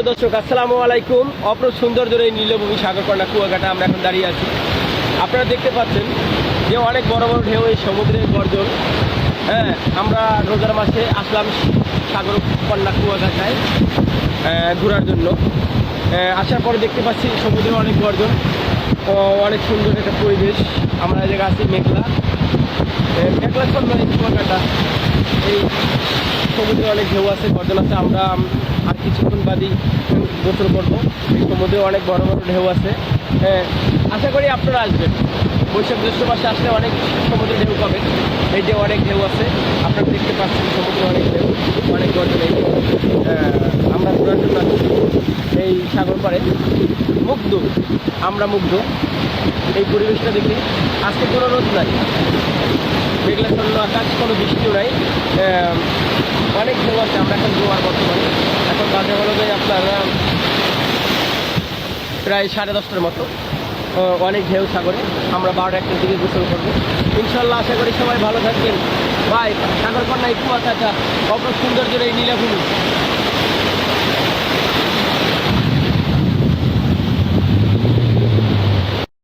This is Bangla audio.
দর্শক আসসালামু আলাইকুম। অপরূপ সৌন্দর্যের এই নীলভূমি সাগরকন্যা কুয়াকাটা আমরা এখন দাঁড়িয়ে আছি। আপনারা দেখতে পাচ্ছেন যে অনেক বড় বড় ঢেউ, এই সমুদ্রের গর্জন। হ্যাঁ, আমরা রোজার মাসে আসলাম সাগরকন্যা কুয়াকাটায় ঘোরার জন্য। আসার পরে দেখতে পাচ্ছি সমুদ্রে অনেক গর্জন, অনেক সুন্দর একটা পরিবেশ। আমরা এই জায়গায় আছি মেঘলা ছন্দ এই কুয়াকাটা। এই সমুদ্রে অনেক ঢেউ আছে, গর্জন আছে। আমরা আর কিছুক্ষণ বাদই গোসল করবো। এই সমুদ্রে অনেক বড় বড় ঢেউ আছে। আশা করি আপনারা আসবেন। বৈশাখ জ্যৈষ্ঠ মাসে আসলে অনেক সমুদ্রে ঢেউ পাবেন। এই যে অনেক ঢেউ আছে, আপনারা দেখতে পাচ্ছেন সমুদ্রে অনেক ঢেউ, অনেক গর্জন। এই আমরা ঘোরার জন্য এই সাগর পাড়ে মুগ্ধ, আমরা মুগ্ধ এই পরিবেশটা দেখে। আজকে কোনো রোদ নাই, মেঘলা ছন্ন আকাশ, কোনো বৃষ্টিও নাই। অনেক ঢেউ আছে। আমরা এখন গোয়ার বর্তমানে এখন বাজে হলো যে আপনার প্রায় 10:30টার মতো। অনেক ঢেউ সাগরে। আমরা 12-1টার দিকে গোসল করবো ইনশাল্লাহ। আশা করি সবাই ভালো থাকবেন। ভাই, সাগরকন্যা কুয়াকাটা অপর সৌন্দর্যের এই নীলাভূমি